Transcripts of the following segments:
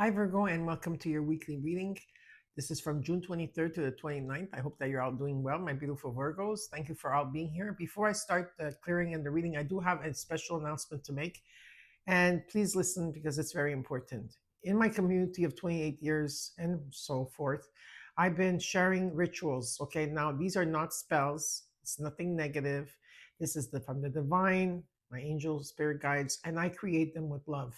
Hi, Virgo, and welcome to your weekly reading. This is from June 23rd to the 29th. I hope that you're all doing well, my beautiful Virgos. Thank you for all being here. Before I start the clearing and the reading, I do have a special announcement to make. And please listen because it's very important. In my community of 28 years and so forth, I've been sharing rituals. Okay, now these are not spells, it's nothing negative. This is from the divine, my angels, spirit guides, and I create them with love.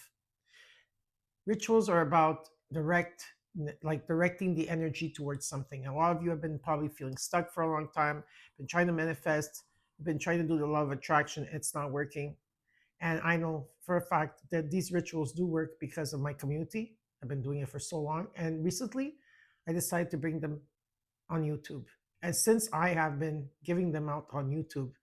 Rituals are about directing the energy towards something. A lot of you have been probably feeling stuck for a long time, been trying to manifest, been trying to do the law of attraction. It's not working. And I know for a fact that these rituals do work because of my community. I've been doing it for so long. And recently, I decided to bring them on YouTube. And since I have been giving them out on YouTube,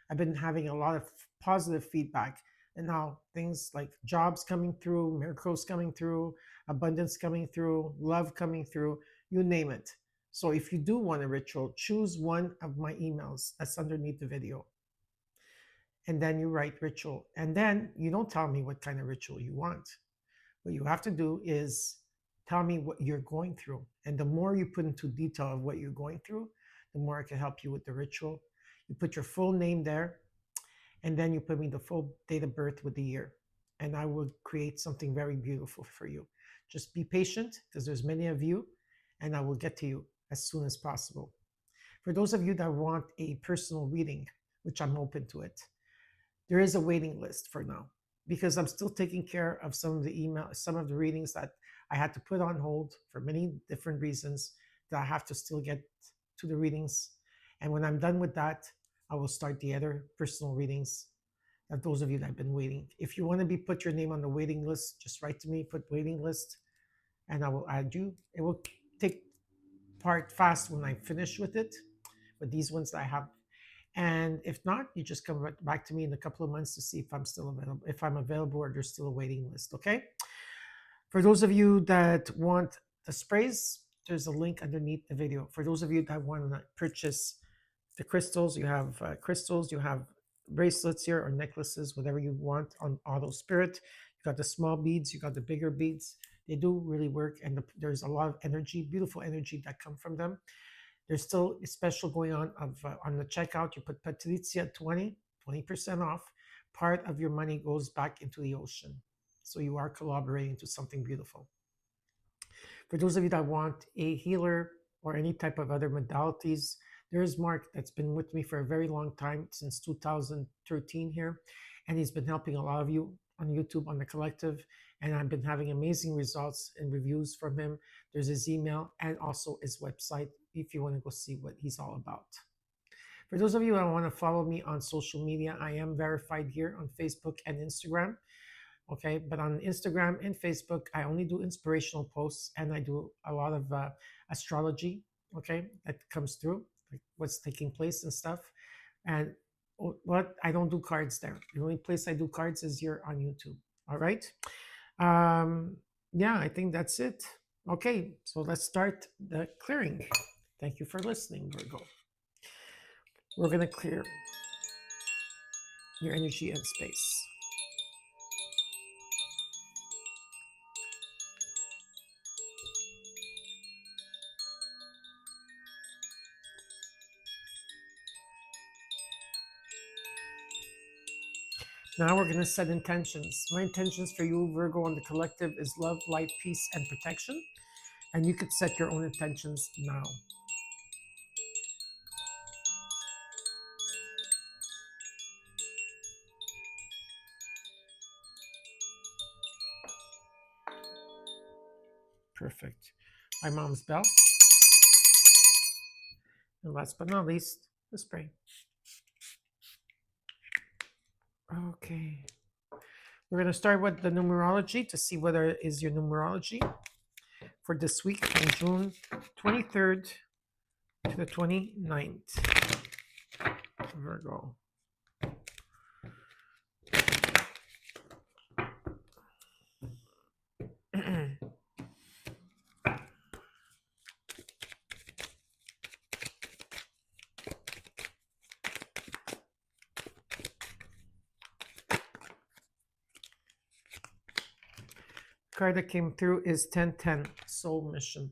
I've been having a lot of positive feedback. And now things like jobs coming through, miracles coming through, abundance coming through, love coming through, you name it. So if you do want a ritual, choose one of my emails that's underneath the video. And then you write ritual. And then you don't tell me what kind of ritual you want. What you have to do is tell me what you're going through. And the more you put into detail of what you're going through, the more I can help you with the ritual. You put your full name there, and then you put me the full date of birth with the year. And I will create something very beautiful for you. Just be patient because there's many of you, and I will get to you as soon as possible. For those of you that want a personal reading, which I'm open to it, there is a waiting list for now because I'm still taking care of some of the readings that I had to put on hold for many different reasons that I have to still get to the readings. And when I'm done with that, I will start the other personal readings of those of you that have been waiting. If you want to put your name on the waiting list, just write to me, put waiting list, and I will add you. It will take part fast when I finish with it, with these ones that I have. And if not, you just come back to me in a couple of months to see if I'm still available, if I'm available or there's still a waiting list, okay? For those of you that want the sprays, there's a link underneath the video. For those of you that want to purchase the crystals, you have crystals, you have bracelets here or necklaces, whatever you want on Auto Spirit. You got the small beads, you got the bigger beads. They do really work, and there's a lot of energy, beautiful energy that come from them. There's still a special going on on the checkout. You put Patrizia 20% off. Part of your money goes back into the ocean. So you are collaborating to something beautiful. For those of you that want a healer or any type of other modalities, there's Mark that's been with me for a very long time, since 2013 here. And he's been helping a lot of you on YouTube, on the collective. And I've been having amazing results and reviews from him. There's his email and also his website if you want to go see what he's all about. For those of you that want to follow me on social media, I am verified here on Facebook and Instagram. Okay, but on Instagram and Facebook, I only do inspirational posts, and I do a lot of astrology. Okay, that comes through, like what's taking place and stuff. And what I don't do cards there. The only place I do cards is here on YouTube. All right. Yeah, I think that's it. Okay, so let's start the clearing. Thank you for listening, Virgo. We're going to clear your energy and space. Now we're going to set intentions. My intentions for you, Virgo, on the collective is love, light, peace, and protection. And you could set your own intentions now. Perfect. My mom's bell. And last but not least, the spray. Okay. We're going to start with the numerology to see whether it is your numerology for this week from June 23rd to the 29th. Virgo. card that came through is 1010, Soul Mission.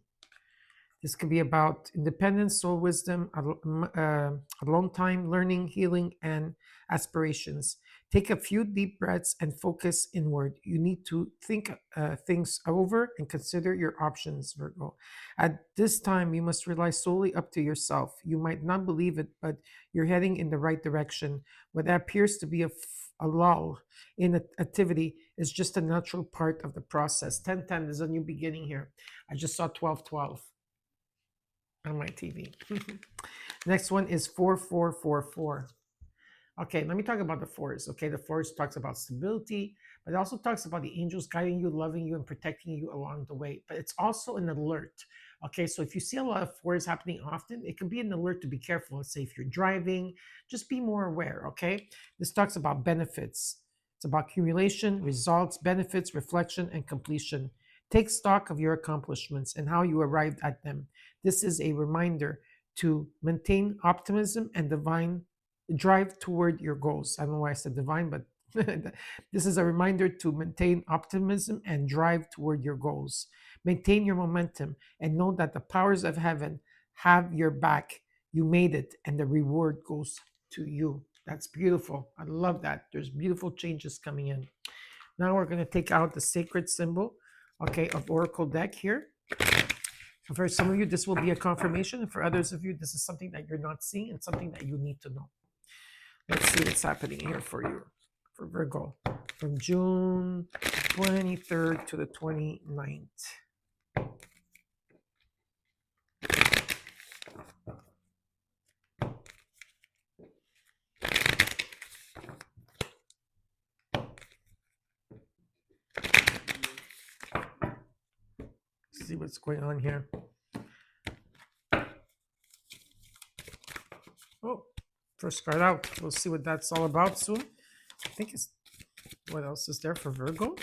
This could be about independence, soul wisdom, alone time, learning, healing, and aspirations. Take a few deep breaths and focus inward. You need to think things over and consider your options, Virgo. At this time, you must rely solely up to yourself. You might not believe it, but you're heading in the right direction. What appears to be a lull in activity is just a natural part of the process. 1010 is a new beginning here. I just saw 1212 on my TV. Next one is 4444. Okay, let me talk about the fours. Okay, the fours talks about stability, but it also talks about the angels guiding you, loving you, and protecting you along the way. But it's also an alert. Okay, so if you see a lot of fours happening often, it can be an alert to be careful. Let's say if you're driving, just be more aware. Okay, this talks about benefits. It's about accumulation, results, benefits, reflection, and completion. Take stock of your accomplishments and how you arrived at them. This is a reminder to maintain optimism and divine drive toward your goals. I don't know why I said divine, but this is a reminder to maintain optimism and drive toward your goals. Maintain your momentum and know that the powers of heaven have your back. You made it, and the reward goes to you. That's beautiful. I love that. There's beautiful changes coming in. Now we're going to take out the sacred symbol, okay, of Oracle deck here. For some of you, this will be a confirmation, and for others of you, this is something that you're not seeing and something that you need to know. Let's see what's happening here for you, for Virgo, from June 23rd to the 29th. See what's going on here. Oh, first card out. We'll see what that's all about soon. I think it's, what else is there for Virgo?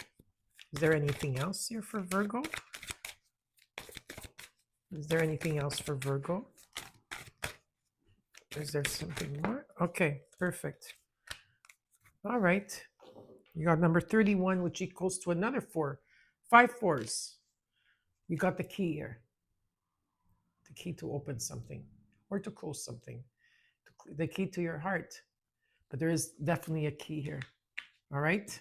Is there anything else here for Virgo? Is there anything else for Virgo? Is there something more? Okay, perfect. All right. You got number 31, which equals to another 4. 5 fours. You got the key here. The key to open something or to close something. The key to your heart. But there is definitely a key here. All right.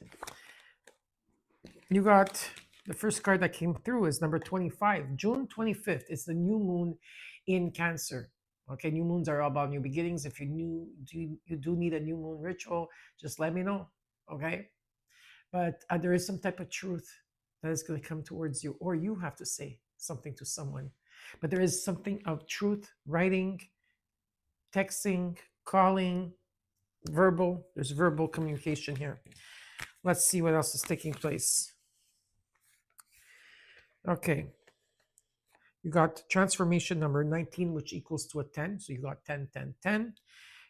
You got the first card that came through is number 25. June 25th is the new moon in Cancer. Okay, new moons are all about new beginnings. If you do need a new moon ritual, just let me know. Okay, but there is some type of truth that is going to come towards you, or you have to say something to someone. But there is something of truth, writing, texting, calling, verbal. There's verbal communication here. Let's see what else is taking place. Okay. You got transformation number 19, which equals to a 10. So you got 10, 10, 10.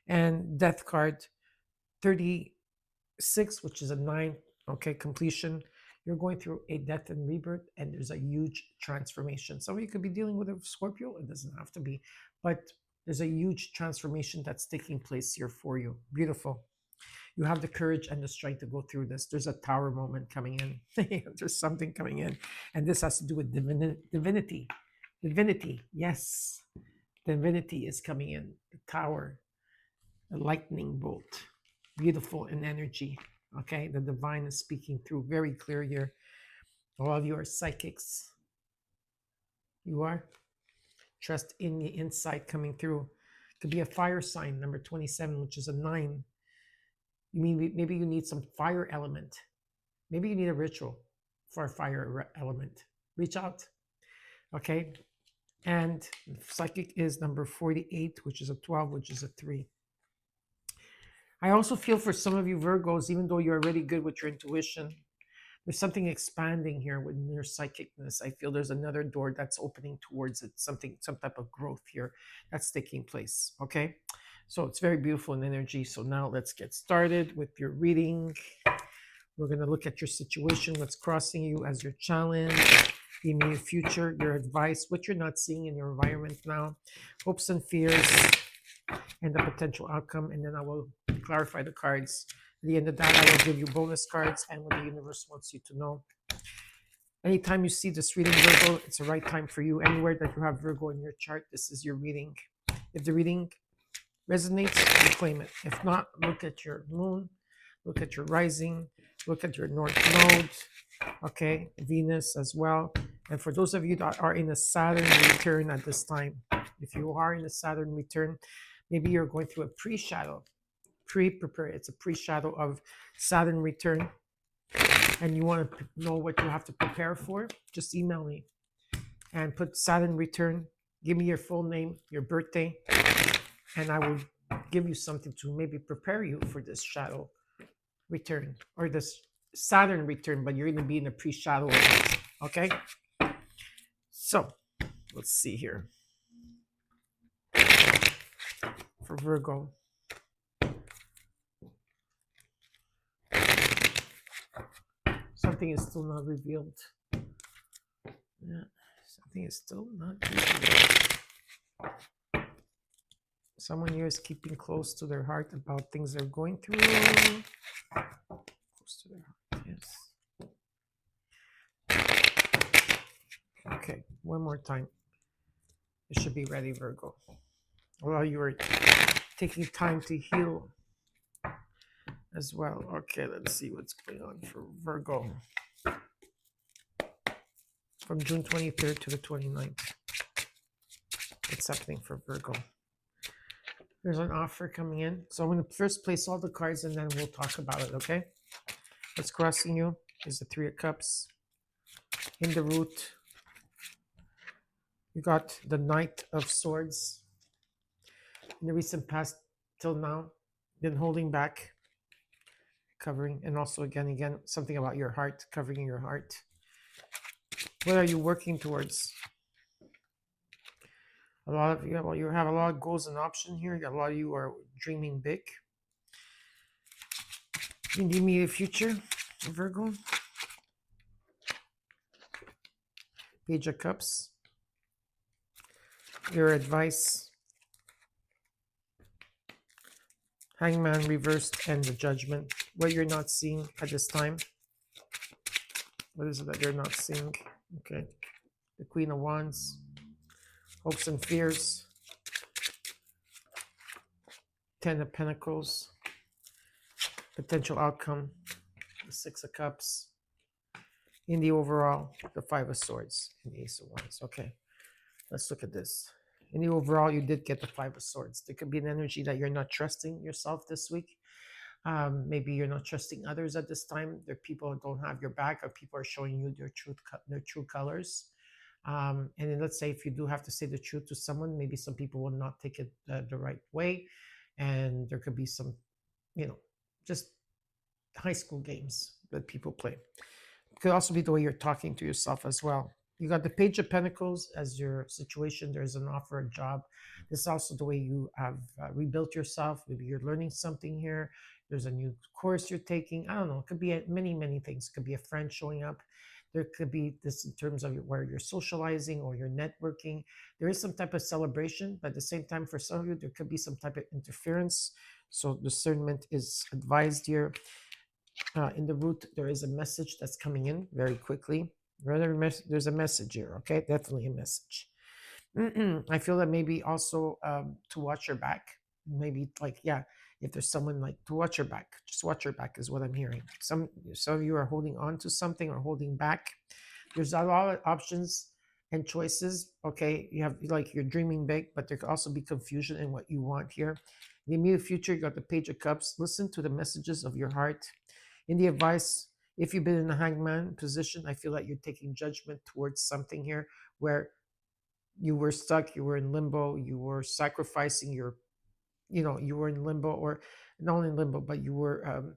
And death card 36, which is a 9. Okay, completion. You're going through a death and rebirth, and there's a huge transformation. Some of you could be dealing with a Scorpio. It doesn't have to be. But there's a huge transformation that's taking place here for you. Beautiful. You have the courage and the strength to go through this. There's a tower moment coming in. There's something coming in. And this has to do with divinity. Divinity, yes. Divinity is coming in. The tower, the lightning bolt. Beautiful in energy. Okay, the divine is speaking through very clear here. All of you are psychics. You are. Trust in the insight coming through. Could be a fire sign, number 27, which is a 9. You mean maybe you need some fire element. Maybe you need a ritual for a fire element. Reach out. Okay. And psychic is number 48, which is a 12, which is a 3. I also feel for some of you Virgos, even though you're already good with your intuition, there's something expanding here with your psychicness. I feel there's another door that's opening towards it, some type of growth here that's taking place. Okay. So it's very beautiful in energy. So now let's get started with your reading. We're going to look at your situation, what's crossing you as your challenge, the immediate future, your advice, what you're not seeing in your environment now, hopes and fears, and the potential outcome. And then I will clarify the cards. At the end of that, I will give you bonus cards and what the universe wants you to know. Anytime you see this reading, Virgo, it's the right time for you. Anywhere that you have Virgo in your chart, this is your reading. If the reading resonates, you claim it. If not, look at your moon, look at your rising, look at your north node, okay, Venus as well. And for those of you that are in a Saturn return at this time, if you are in a Saturn return, maybe you're going through a pre-shadow, pre-prepare. It's a pre-shadow of Saturn return, and you want to know what you have to prepare for, just email me and put Saturn return. Give me your full name, your birthday, and I will give you something to maybe prepare you for this shadow return or this Saturn return, but you're going to be in a pre-shadow of it. Okay? So, let's see here. For Virgo. Something is still not revealed. Yeah, something is still not revealed. Someone here is keeping close to their heart about things they're going through. Close to their heart, yes. Okay, one more time. It should be ready, Virgo. While you are taking time to heal as well. Okay, let's see what's going on for Virgo. From June 23rd to the 29th. What's happening for Virgo? There's an offer coming in. So I'm going to first place all the cards and then we'll talk about it, okay? What's crossing you is the Three of Cups. In the root, you got the Knight of Swords. In the recent past till now, been holding back, covering, and also again, something about your heart, covering your heart. What are you working towards? A lot of you, well, you have a lot of goals and options here. A lot of you are dreaming big. In the immediate future, Virgo. Page of Cups. Your advice. Hangman reversed and the Judgment. What you're not seeing at this time. What is it that you're not seeing? Okay. The Queen of Wands. Hopes and fears. Ten of Pentacles. Potential outcome. The Six of Cups. In the overall, the Five of Swords and the Ace of Wands. Okay. Let's look at this. In the overall, you did get the Five of Swords. There could be an energy that you're not trusting yourself this week. Maybe you're not trusting others at this time. There are people who don't have your back, or people are showing you their true colors. And then let's say if you do have to say the truth to someone, maybe some people will not take it the right way, and there could be some, just high school games that people play. It could also be the way you're talking to yourself as well. You got the Page of Pentacles as your situation. There's an offer, a job. This is also the way you have rebuilt yourself. Maybe you're learning something here. There's a new course you're taking. I don't know. It could be many things. It could be a friend showing up. There could be this in terms of where you're socializing or you're networking. There is some type of celebration, but at the same time, for some of you, there could be some type of interference. So discernment is advised here. In the root, there is a message that's coming in very quickly. There's a message here, okay? Definitely a message. I feel that maybe also to watch your back. Maybe if there's someone to watch your back, just watch your back is what I'm hearing. Some of you are holding on to something or holding back. There's a lot of options and choices, okay? You have you're dreaming big, but there could also be confusion in what you want here. In the immediate future, you got the Page of Cups. Listen to the messages of your heart. In the advice, if you've been in the hangman position, I feel like you're taking judgment towards something here where you were stuck, you were in limbo, you were sacrificing you were in limbo, or not only in limbo, but you were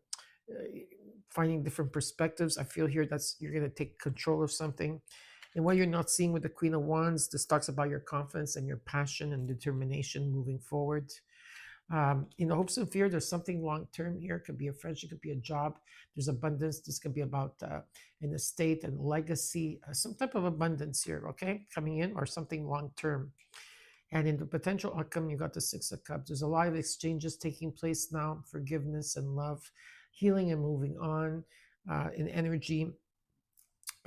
finding different perspectives. I feel here you're going to take control of something. And what you're not seeing with the Queen of Wands, this talks about your confidence and your passion and determination moving forward. In the hopes and fear, there's something long-term here. It could be a friendship, could be a job. There's abundance. This could be about an estate and legacy, some type of abundance here, okay, coming in, or something long-term. And in the potential outcome, you got the Six of Cups. There's a lot of exchanges taking place now, forgiveness and love, healing and moving on in energy.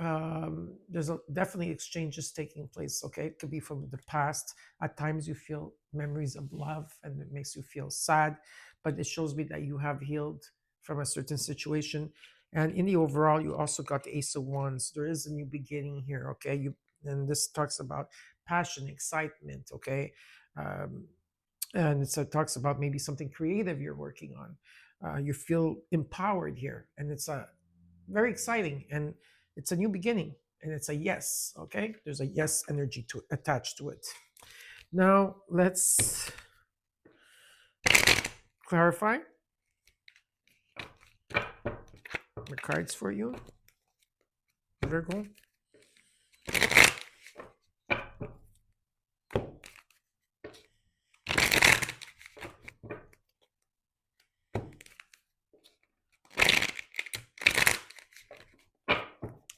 There's definitely exchanges taking place. Okay, it could be from the past. At times you feel memories of love and it makes you feel sad, but it shows me that you have healed from a certain situation. And in the overall, you also got the Ace of Wands. There is a new beginning here. Okay, you, and this talks about passion, excitement. Okay, um, and it talks about maybe something creative you're working on. You feel empowered here, and it's a very exciting, and it's a new beginning, and it's a yes. Okay, there's a yes energy to attached to it. Now let's clarify the cards for you, Virgo.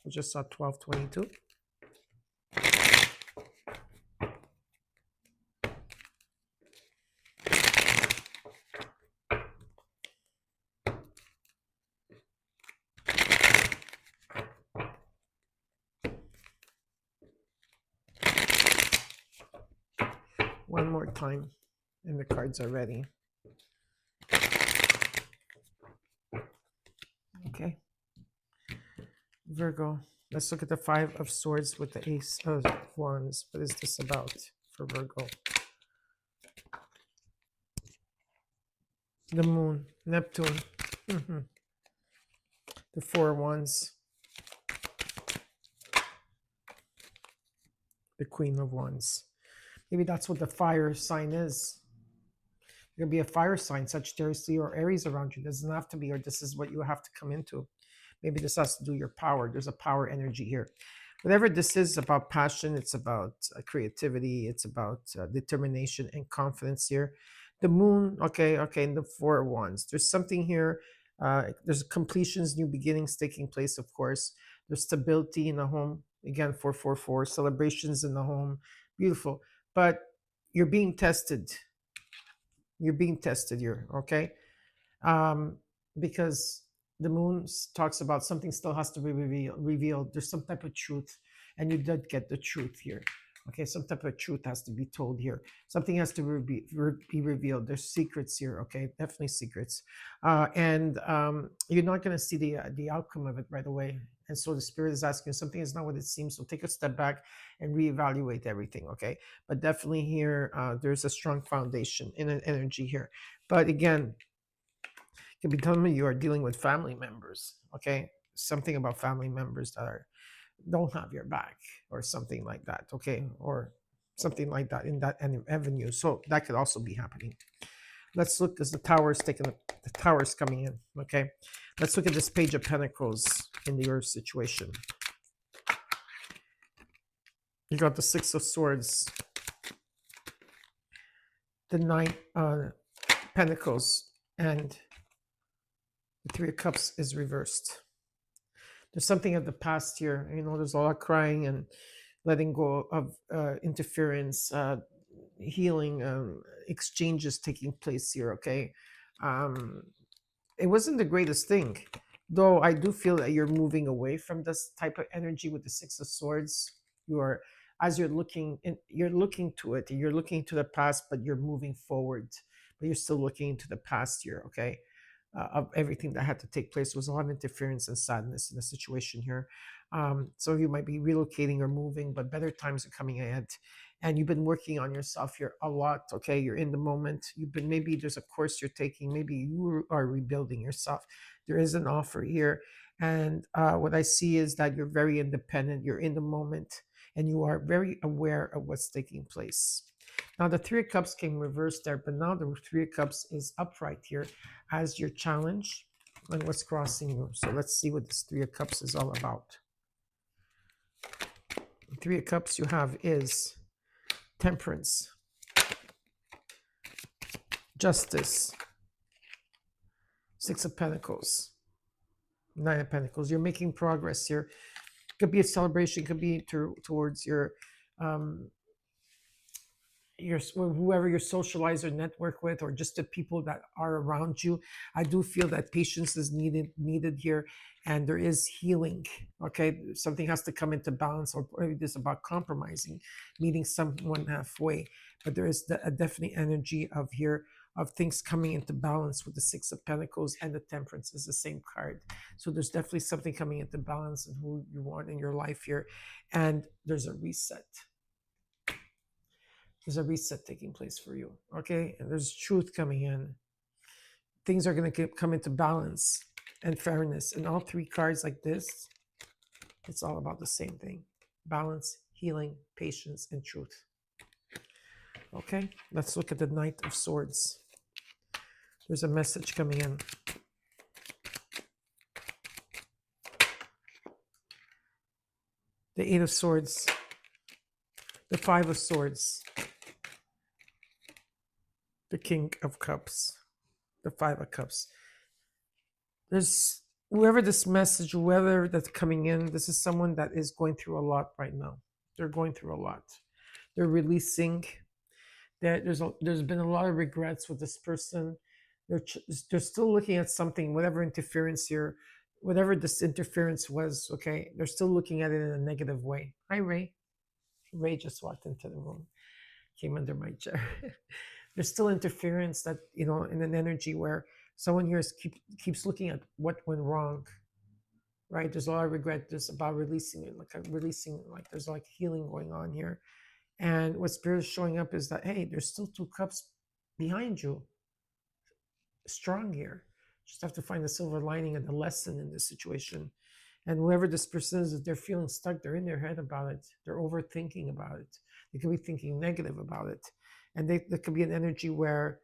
We just saw 1222. One more time, and the cards are ready. Okay, Virgo. Let's look at the Five of Swords with the Ace of Wands. What is this about for Virgo? The Moon, Neptune, the Four of Wands, the Queen of Wands. Maybe that's what the fire sign is. There could be a fire sign, Sagittarius, Leo, or Aries around you. It doesn't have to be, or this is what you have to come into. Maybe this has to do your power. There's a power energy here. Whatever this is about passion, it's about creativity, it's about determination and confidence here. The Moon, okay, and the Four of Wands. There's something here. There's completions, new beginnings taking place, of course. There's stability in the home. Again, 444, celebrations in the home. Beautiful. But you're being tested. You're being tested here, okay? um, because the moon talks about something still has to be revealed. There's some type of truth, and you did get the truth here. Okay, some type of truth has to be told here. Something has to be revealed. There's secrets here. Okay, definitely secrets, and you're not going to see the outcome of it right away. And so the spirit is asking, something is not what it seems. So take a step back and reevaluate everything. Okay, but definitely here, there's a strong foundation in an energy here. But again, could be telling me you are dealing with family members. Okay, something about family members that don't have your back, or something like that. Okay, or something like that in that avenue. So that could also be happening. Let's look, as the tower is the tower is coming in. Okay, let's look at this Page of Pentacles in your situation. You got the Six of Swords, the Nine Pentacles, and the Three of Cups is reversed. There's something of the past here. There's a lot of crying and letting go of interference, healing, exchanges taking place here. Okay, it wasn't the greatest thing, though. I do feel that you're moving away from this type of energy with the Six of Swords. You are, as you're looking to it. You're looking to the past, but you're moving forward. But you're still looking into the past here. Okay, of everything that had to take place. There was a lot of interference and sadness in the situation here. So you might be relocating or moving, but better times are coming ahead. And you've been working on yourself here a lot. Okay, you're in the moment. Maybe there's a course you're taking. Maybe you are rebuilding yourself. There is an offer here. And what I see is that you're very independent. You're in the moment, and you are very aware of what's taking place. Now the Three of Cups came reversed there, but now the Three of Cups is upright here as your challenge and what's crossing you. So let's see what this Three of Cups is all about. The Three of Cups you have is Temperance, Justice, Six of Pentacles, Nine of Pentacles. You're making progress here. Could be a celebration, could be towards your whoever you socialize or network with, or just the people that are around you. I do feel that patience is needed here, and there is healing. Okay, something has to come into balance, or it is about compromising, meeting someone halfway. But there is a definite energy of here of things coming into balance with the Six of Pentacles, and the Temperance is the same card. So there's definitely something coming into balance in who you want in your life here, and there's a reset. There's a reset taking place for you. Okay, and there's truth coming in. Things are going to come into balance and fairness. And all three cards like this, it's all about the same thing: balance, healing, patience, and truth. Okay, let's look at the Knight of Swords. There's a message coming in. The Eight of Swords, the Five of Swords, the King of Cups, the Five of Cups. There's whoever this message, whoever that's coming in, this is someone that is going through a lot right now. They're going through a lot. They're releasing. There's been a lot of regrets with this person. They're still looking at something, whatever interference here, whatever this interference was. Okay, they're still looking at it in a negative way. Hi, Ray. Ray just walked into the room, came under my chair. There's still interference that, in an energy where someone here keeps looking at what went wrong, right? There's a lot of regret. There's about releasing it, like there's like healing going on here. And what Spirit is showing up is that, hey, there's still two cups behind you, strong here. Just have to find the silver lining and the lesson in this situation. And whoever this person is, if they're feeling stuck, they're in their head about it. They're overthinking about it. They could be thinking negative about it. And there could be an energy where,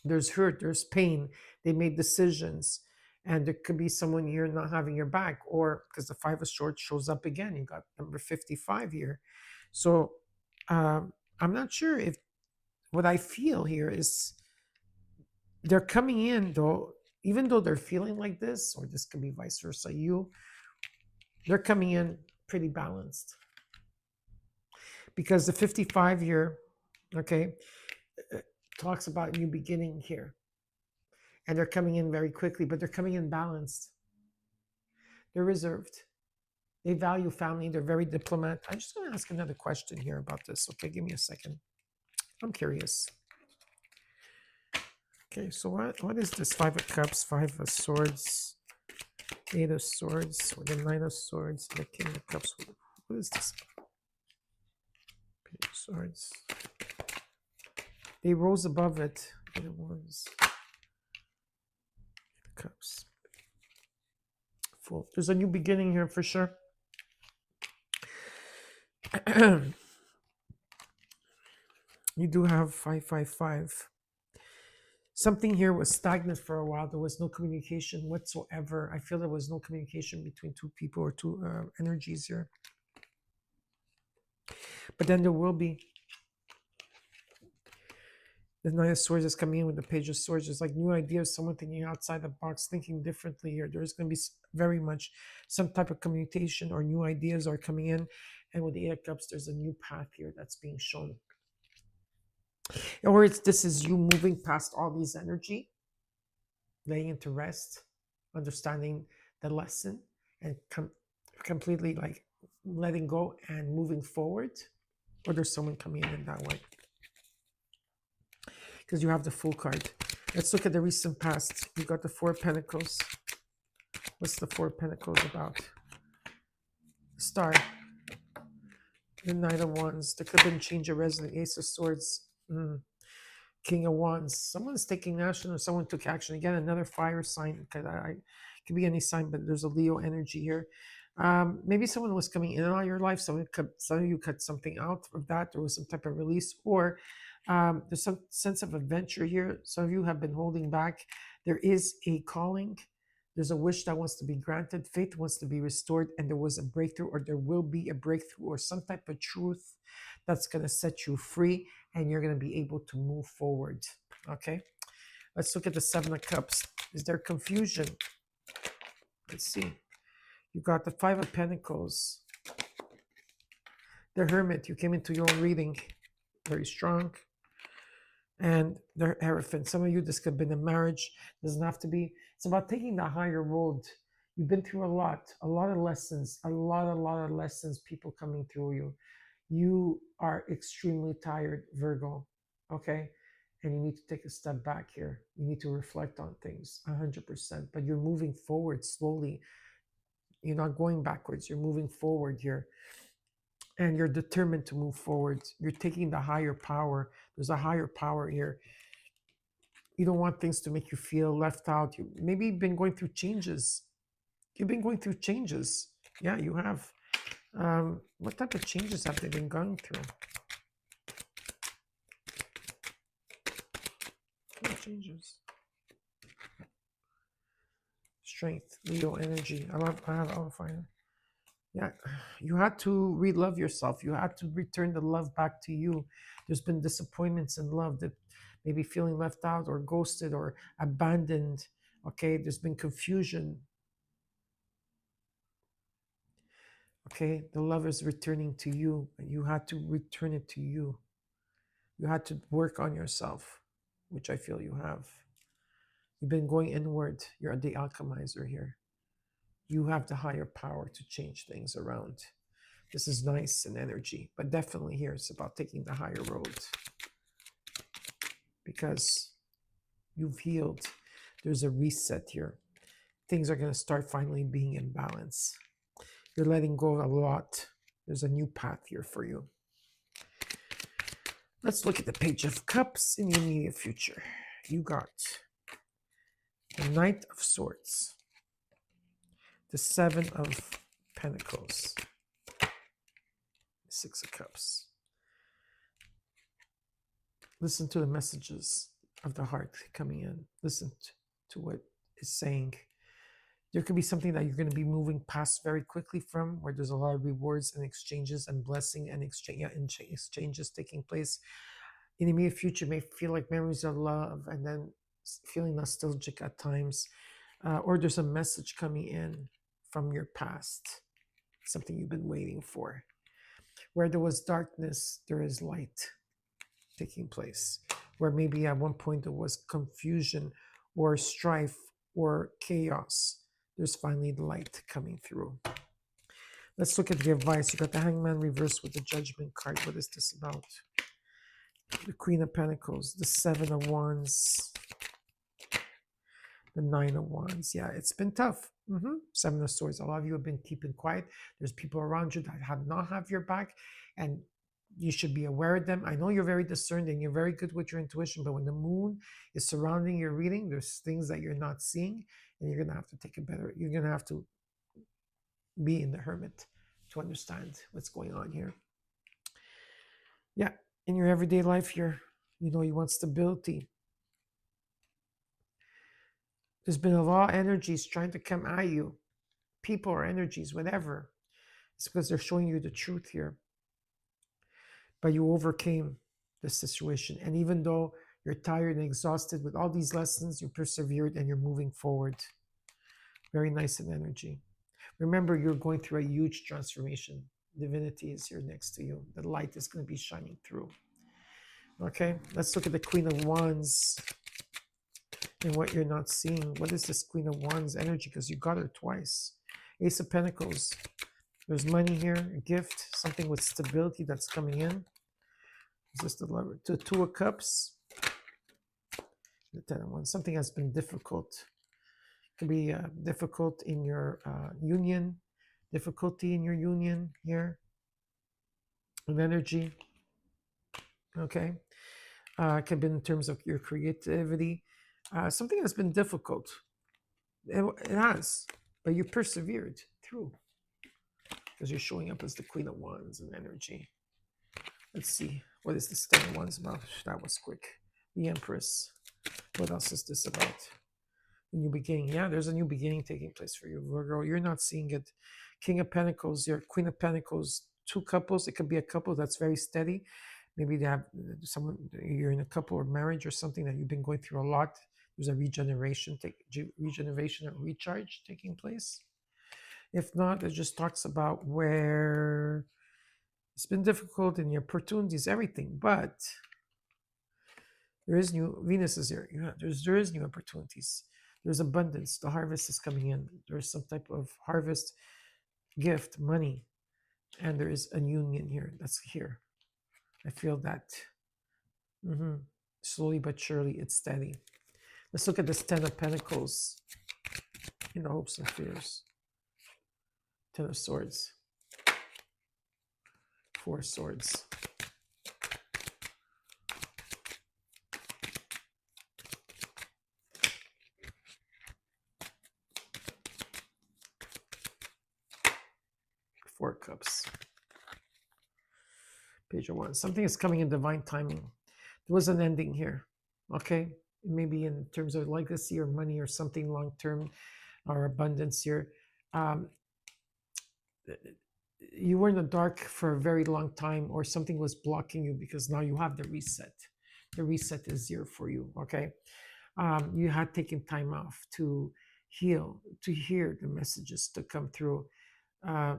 there's hurt, there's pain. They made decisions. And there could be someone here not having your back, or because the Five of Swords shows up again, you got number 55 here. So I'm not sure if what I feel here is they're coming in, though, even though they're feeling like this, or this could be vice versa, they're coming in pretty balanced. Because the 55 here, okay, talks about new beginning here. And they're coming in very quickly, but they're coming in balanced. They're reserved. They value family. They're very diplomat. I'm just going to ask another question here about this. Okay, give me a second. I'm curious. Okay, so what is this? Five of Cups, Five of Swords, Eight of Swords, with the Nine of Swords, the King of Cups. What is this? Page of Swords. They rose above it. It was Cups. Full. There's a new beginning here for sure. You do have 555. Something here was stagnant for a while. There was no communication whatsoever. I feel there was no communication between two people or two energies here. But then there will be. The Nine of Swords is coming in with the Page of Swords. There's like new ideas, someone thinking outside the box, thinking differently here. There's going to be very much some type of communication, or new ideas are coming in. And with the Eight of Cups, there's a new path here that's being shown. Or this is you moving past all these energy, laying into rest, understanding the lesson, and completely like letting go and moving forward. Or there's someone coming in that way. Because you have the Fool card. Let's look at the recent past. You got the Four of Pentacles. What's the Four of Pentacles about? Star. The Knight of Wands. There could have been change of residence. Ace of Swords. King of Wands. Someone's taking action, or someone took action. Again, another fire sign. It could be any sign, but there's a Leo energy here. Maybe someone was coming in on your life. Some of you cut something out of that. There was some type of release, or there's some sense of adventure here. Some of you have been holding back. There is a calling. There's a wish that wants to be granted. Faith wants to be restored, and there was a breakthrough, or there will be a breakthrough, or some type of truth that's going to set you free, and you're going to be able to move forward. Okay, let's look at the Seven of Cups. Is there confusion? Let's see. You got the Five of Pentacles. The Hermit, you came into your own reading very strong. And the Hierophant, some of you, this could have been a marriage, doesn't have to be. It's about taking the higher road. You've been through a lot of lessons, a lot of lessons, people coming through you. You are extremely tired, Virgo, okay? And you need to take a step back here. You need to reflect on things 100%, but you're moving forward slowly. You're not going backwards, you're moving forward here. And you're determined to move forward. You're taking the higher power. There's a higher power here. You don't want things to make you feel left out. You maybe been going through changes. You've been going through changes. Yeah, you have. What type of changes have they been going through? What changes? Strength, Leo energy. I'll find it. Yeah, you had to re-love yourself. You had to return the love back to you. There's been disappointments in love, that maybe feeling left out or ghosted or abandoned. Okay, there's been confusion. Okay, the love is returning to you, and you had to return it to you. You had to work on yourself, which I feel you have. You've been going inward. You're the alchemizer here. You have the higher power to change things around. This is nice and energy, but definitely here it's about taking the higher road, because you've healed. There's a reset here. Things are going to start finally being in balance. You're letting go of a lot. There's a new path here for you. Let's look at the Page of Cups in your immediate future. You got the Knight of Swords, the Seven of Pentacles, the Six of Cups. Listen to the messages of the heart coming in. Listen to what is saying. There could be something that you're going to be moving past very quickly from, where there's a lot of rewards and exchanges and blessing and exchanges taking place. In the immediate future, may feel like memories of love, and then feeling nostalgic at times. Or there's a message coming in from your past, something you've been waiting for. Where there was darkness, there is light taking place. Where maybe at one point there was confusion or strife or chaos, there's finally the light coming through. Let's look at the advice. You got the Hangman reversed with the Judgment card. What is this about? The Queen of Pentacles, the Seven of Wands, the Nine of Wands. Yeah, it's been tough. Seven of Swords. A lot of you have been keeping quiet. There's people around you that have not have your back, and you should be aware of them. I know you're very discerned and you're very good with your intuition, but when the moon is surrounding your reading, there's things that you're not seeing, and you're going to have to you're going to have to be in the Hermit to understand what's going on here. Yeah, in your everyday life, you want stability. There's been a lot of energies trying to come at you, people or energies, whatever. It's because they're showing you the truth here. But you overcame the situation. And even though you're tired and exhausted with all these lessons, you persevered and you're moving forward. Very nice in energy. Remember, you're going through a huge transformation. Divinity is here next to you. The light is going to be shining through. Okay, let's look at the Queen of Wands and what you're not seeing. What is this Queen of Wands energy? Because you got her twice. Ace of Pentacles. There's money here, a gift, something with stability that's coming in. Is this the Lover? The Two of Cups. The Ten of Wands. Something has been difficult. It could be difficult in your union, difficulty in your union here. An energy. Okay. It could be in terms of your creativity. Something has been difficult. It has, but you persevered through, because you're showing up as the Queen of Wands in energy. Let's see. What is this Ten of Wands about? That was quick. The Empress. What else is this about? A new beginning. Yeah, there's a new beginning taking place for you, Virgo. You're not seeing it. King of Pentacles, your Queen of Pentacles. Two couples. It could be a couple that's very steady. Maybe they have someone, you're in a couple or marriage or something that you've been going through a lot. There's a regeneration or recharge taking place. If not, it just talks about where It's been difficult in your opportunities, everything, but there is new. Venus is here. Yeah, there is new opportunities. There's abundance. The harvest is coming in. There's some type of harvest, gift, money, and there is a union here. That's here. I feel that. hmm Slowly but surely, it's steady. Let's look at this Ten of Pentacles in the hopes and fears. Ten of Swords. Four Swords. Four Cups. Page of Wands. Something is coming in divine timing. There was an ending here. Okay? Maybe in terms of legacy or money or something long term or abundance here. Um, you were in the dark for a very long time, or something was blocking you, because now you have the reset. The reset is here for you. Okay? You had taken time off to heal, to hear the messages to come through. Uh,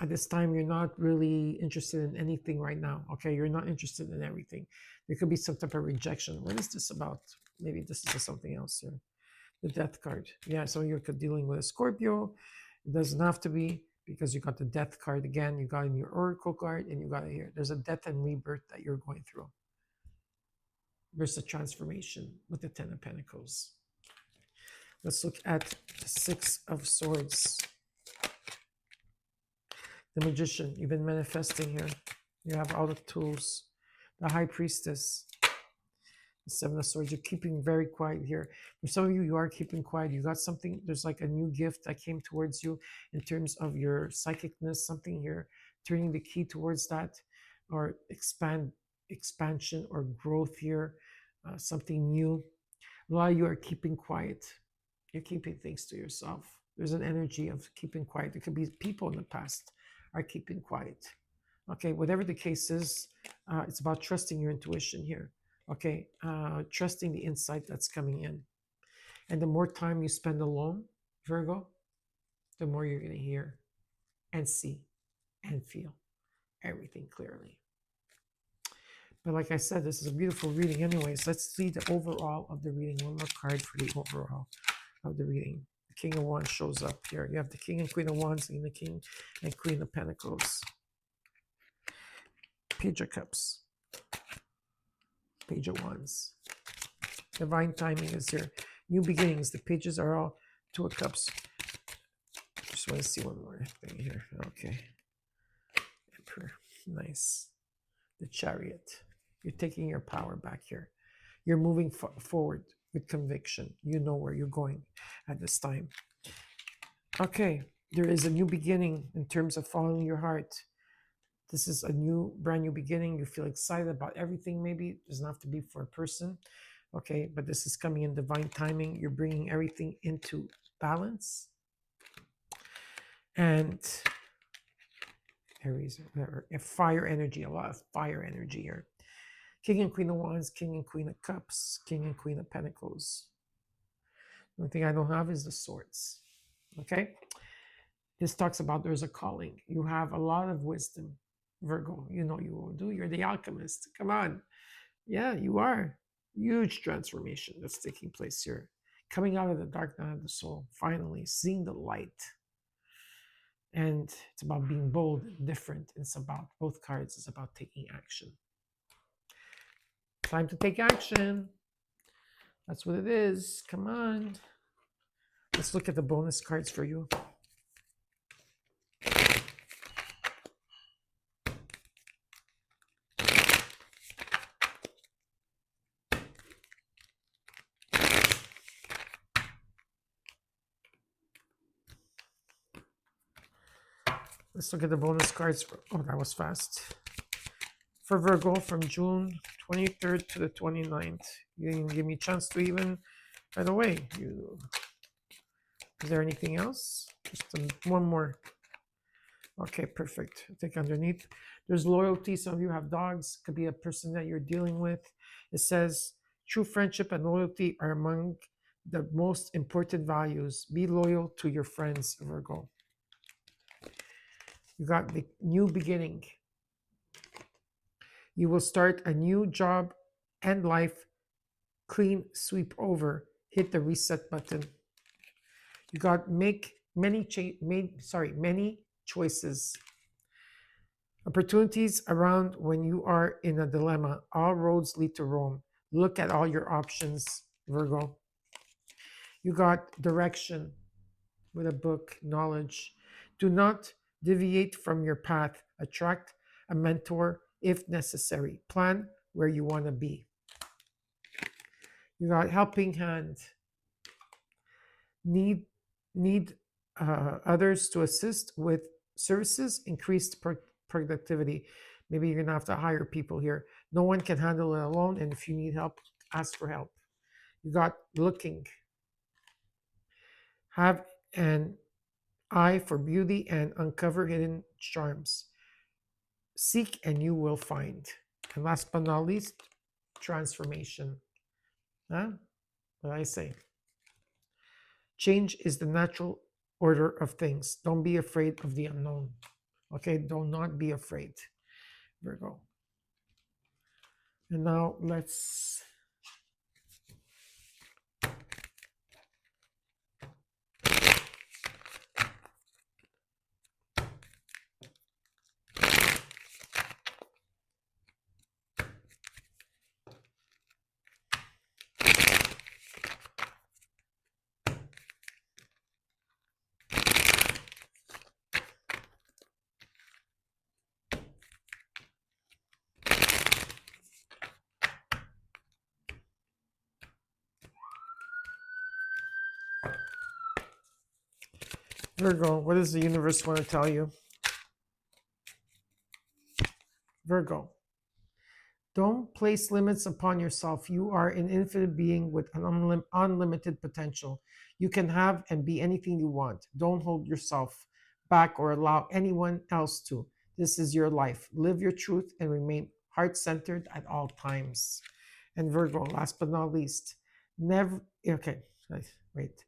at this time, you're not really interested in anything right now. Okay, you're not interested in everything. There could be some type of rejection. What is this about? Maybe this is something else here. The Death card. Yeah, so you're dealing with a Scorpio. It doesn't have to be, because you got the Death card again. You got in your Oracle card, and you got it here. There's a death and rebirth that you're going through. There's a transformation with the Ten of Pentacles. Let's look at the Six of Swords. The Magician. You've been manifesting here. You have all the tools. The High Priestess. The Seven of Swords. You're keeping very quiet here. For some of you, you are keeping quiet. You got something. There's like a new gift that came towards you in terms of your psychicness. Something here. Turning the key towards that, or expansion or growth here. Something new. A lot of you are keeping quiet. You're keeping things to yourself. There's an energy of keeping quiet. It could be people in the past are keeping quiet. Okay, whatever the case is, it's about trusting your intuition here. Okay, trusting the insight that's coming in. And the more time you spend alone, Virgo, the more you're going to hear and see and feel everything clearly. But like I said, this is a beautiful reading anyways. Let's see the overall of the reading. One more card for the overall of the reading. The King of Wands shows up here. You have the King and Queen of Wands and the King and Queen of Pentacles. Page of Cups. Page of Wands. Divine timing is here. New beginnings. The pages are all Two of Cups. Just want to see one more thing here. Okay. Emperor. Nice. The Chariot. You're taking your power back here. You're moving forward with conviction. You know where you're going at this time. Okay, there is a new beginning in terms of following your heart. This is a brand new beginning. You feel excited about everything, maybe. It doesn't have to be for a person. Okay, but this is coming in divine timing. You're bringing everything into balance. And Aries, fire energy, a lot of fire energy here. King and Queen of Wands, King and Queen of Cups, King and Queen of Pentacles. The only thing I don't have is the Swords. Okay? This talks about there's a calling. You have a lot of wisdom, Virgo. You know you will do. You're the alchemist. Come on. Yeah, you are. Huge transformation that's taking place here. Coming out of the dark night of the soul, finally seeing the light. And it's about being bold and different. It's about, both cards, it's about taking action. Time to take action. That's what it is. Come on. Let's look at the bonus cards for you. Let's look at the bonus cards. Oh, that was fast. For Virgo, from June 23rd to the 29th. You didn't give me a chance to even, by the way, is there anything else? Just one more. Okay, perfect. I think underneath, there's loyalty. Some of you have dogs. Could be a person that you're dealing with. It says, true friendship and loyalty are among the most important values. Be loyal to your friends, Virgo. You got the new beginning. You will start a new job and life. Clean sweep over. Hit the reset button. You got make many many choices. Opportunities around when you are in a dilemma. All roads lead to Rome. Look at all your options, Virgo. You got direction with a book, knowledge. Do not deviate from your path. Attract a mentor if necessary. Plan where you want to be. You got helping hand. Need need others to assist with services. Increased productivity. Maybe you're gonna have to hire people here. No one can handle it alone, and if you need help, ask for help. You got looking. Have an eye for beauty and uncover hidden charms. Seek and you will find. And last but not least, transformation. Huh? What I say? Change is the natural order of things. Don't be afraid of the unknown. Okay? Do not be afraid, Virgo. And now let's. Virgo, what does the universe want to tell you? Virgo, don't place limits upon yourself. You are an infinite being with an unlimited potential. You can have and be anything you want. Don't hold yourself back or allow anyone else to. This is your life. Live your truth and remain heart centered at all times. And Virgo, last but not least, never, okay, wait.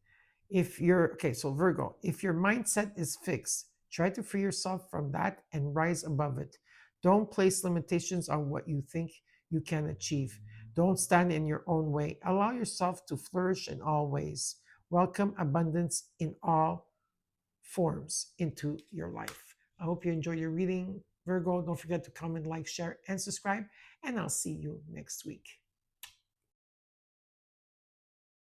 If you're, okay, so Virgo, if your mindset is fixed, try to free yourself from that and rise above it. Don't place limitations on what you think you can achieve. Don't stand in your own way. Allow yourself to flourish in all ways. Welcome abundance in all forms into your life. I hope you enjoy your reading, Virgo. Don't forget to comment, like, share, and subscribe. And I'll see you next week.